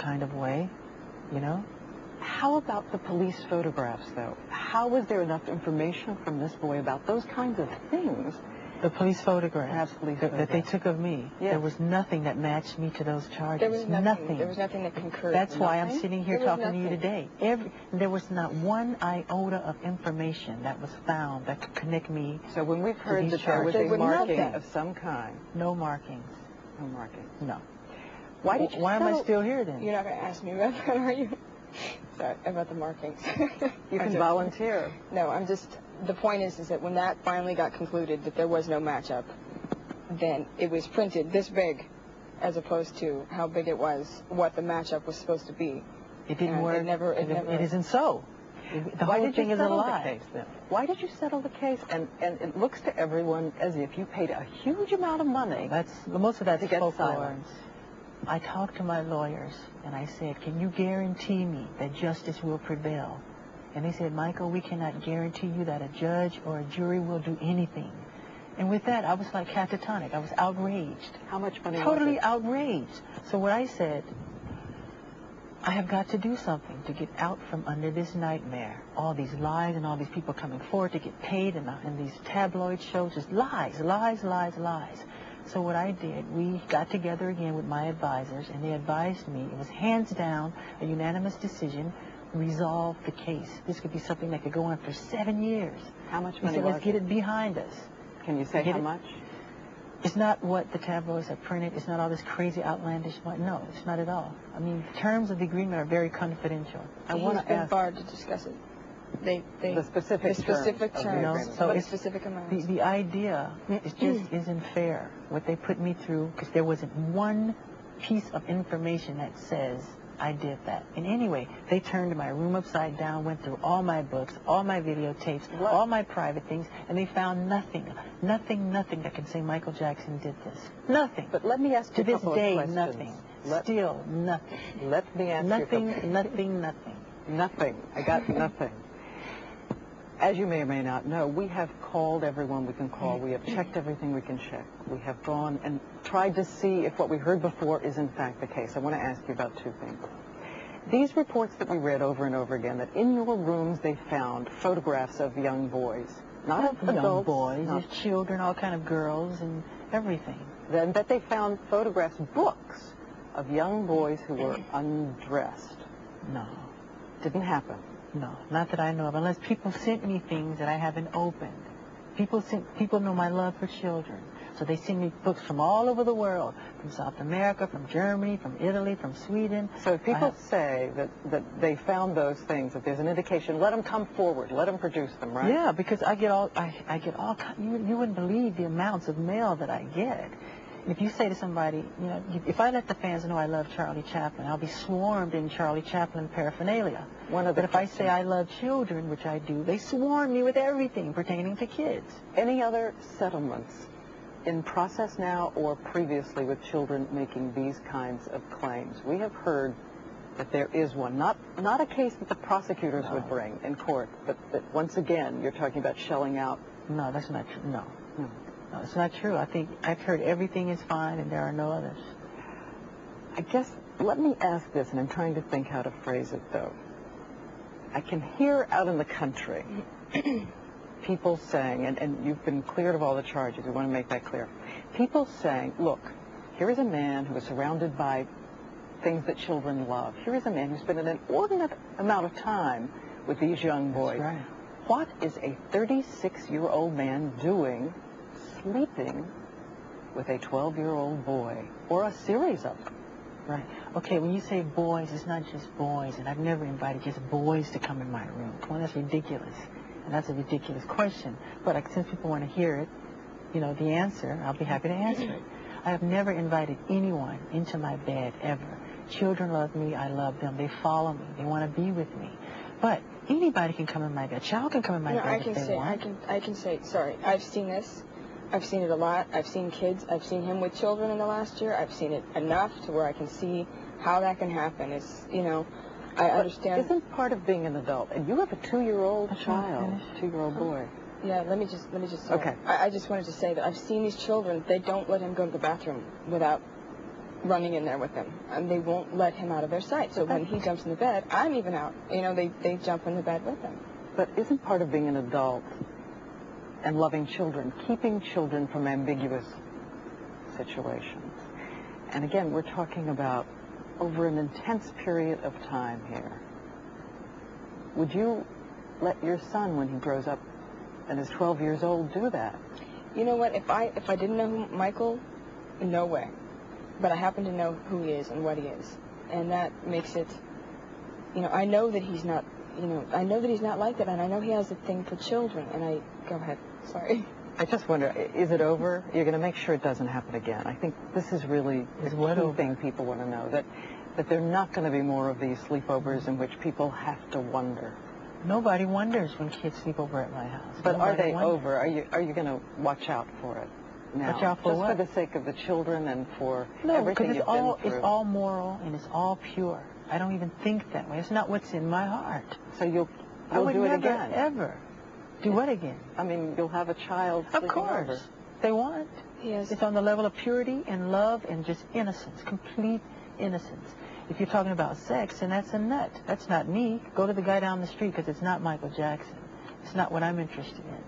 kind of way, you know? How about the police photographs, though? How was there enough information from this boy about those kinds of things? The police photographs that they took of me, yes. There was nothing that matched me to those charges. There was nothing. There was nothing that concurred. That's why I'm sitting here talking to you today. There was not one iota of information that was found that could connect me. So when we've heard that there was a marking of some kind. No markings. No markings. No. Why am I still here then? You're not going to ask me about that, are you? Sorry, about the markings. You can volunteer. No, the point is that when that finally got concluded that there was no matchup, then it was printed this big as opposed to how big it was, what the matchup was supposed to be. It didn't work. It isn't so. The whole thing is a lie. Case, then? Why did you settle the case? And it looks to everyone as if you paid a huge amount of money. Most of that's to get folklore. silence. I talked to my lawyers and I said, can you guarantee me that justice will prevail? And they said, Michael, we cannot guarantee you that a judge or a jury will do anything. And with that, I was like catatonic. I was outraged. How much money Totally was it? outraged. So what I said, I have got to do something to get out from under this nightmare. All these lies and all these people coming forward to get paid and these tabloid shows, just lies, lies, lies, lies. So what I did, we got together again with my advisors, and they advised me, it was hands down, a unanimous decision, resolve the case. This could be something that could go on for 7 years. How much money was it? Let's get it behind us. Can you say how much? It's not what the tabloids have printed. It's not all this crazy, outlandish money. No, it's not at all. I mean, the terms of the agreement are very confidential. I want to ask barred to discuss it. The specific terms. You know, so it's specific amounts. The idea is just isn't fair. What they put me through, because there wasn't one piece of information that says I did that. And anyway, they turned my room upside down, went through all my books, all my videotapes, all my private things, and they found nothing that can say Michael Jackson did this. Nothing. But let me ask you to a this couple day, of questions. nothing. Still nothing. Let me ask you a couple. Nothing. Nothing. I got nothing. As you may or may not know, we have called everyone we can call. We have checked everything we can check. We have gone and tried to see if what we heard before is in fact the case. I want to ask you about two things. These reports that we read over and over again, that in your rooms they found photographs of young boys, not of adults, young boys, there's children, all kind of girls and everything. Then that they found photographs, books of young boys who were undressed. No. Didn't happen. No, not that I know of, unless people sent me things that I haven't opened. People know my love for children, so they send me books from all over the world, from South America, from Germany, from Italy, from Sweden. So if people say that they found those things, that there's an indication, let them come forward, let them produce them, right? Yeah, because I get all you wouldn't believe the amounts of mail that I get. If you say to somebody, you know, if I let the fans know I love Charlie Chaplin, I'll be swarmed in Charlie Chaplin paraphernalia. But if I say I love children, which I do, they swarm me with everything pertaining to kids. Any other settlements in process now or previously with children making these kinds of claims? We have heard that there is one, not a case that the prosecutors would bring in court, but that once again you're talking about shelling out. No, that's not true. No. No, it's not true. I think I've heard everything is fine and there are no others. I guess, let me ask this, and I'm trying to think how to phrase it, though. I can hear out in the country people saying, and you've been cleared of all the charges, we want to make that clear. People saying, look, here is a man who is surrounded by things that children love. Here is a man who's spent an inordinate amount of time with these young boys. That's right. What is a 36-year-old man doing sleeping with a 12-year-old boy, or a series of them? Right. Okay, when you say boys, it's not just boys, and I've never invited just boys to come in my room. Come on, that's ridiculous. And that's a ridiculous question. But since people want to hear it, you know, the answer, I'll be happy to answer it. I have never invited anyone into my bed, ever. Children love me, I love them. They follow me, they want to be with me. But anybody can come in my bed. A child can come in my bed if they want. I can say, sorry, I've seen this. I've seen it a lot. I've seen kids. I've seen him with children in the last year. I've seen it enough to where I can see how that can happen. It's, you know, I understand. Isn't part of being an adult, and you have a 2-year-old child, 2-year-old boy. Yeah, let me just. Okay. I just wanted to say that I've seen these children. They don't let him go to the bathroom without running in there with him, and they won't let him out of their sight. So when he jumps in the bed, I'm even out. You know, they jump in the bed with him. But isn't part of being an adult and loving children, keeping children from ambiguous situations? And again, we're talking about over an intense period of time here. Would you let your son, when he grows up and is 12 years old, do that? You know what? If I didn't know who Michael, no way. But I happen to know who he is and what he is, and that makes it. You know, I know that he's not. You know, I know that he's not like that, and I know he has a thing for children. And I go ahead. Sorry. I just wonder, is it over? You're going to make sure it doesn't happen again. I think this is really the key thing people want to know, that there are not going to be more of these sleepovers in which people have to wonder. Nobody wonders when kids sleep over at my house. But Nobody are they wonders. over? Are you going to watch out for it now? Watch out for just what? for the sake of the children and for No, everything because you've been through? it's all moral and it's all pure. I don't even think that way. It's not what's in my heart. So you'll I would do it never, again? ever. Do what again? I mean, you'll have a child Of sleeping course. over. They want. Yes. It's on the level of purity and love and just innocence, complete innocence. If you're talking about sex, then that's a nut. That's not me. Go to the guy down the street, because it's not Michael Jackson. It's not what I'm interested in.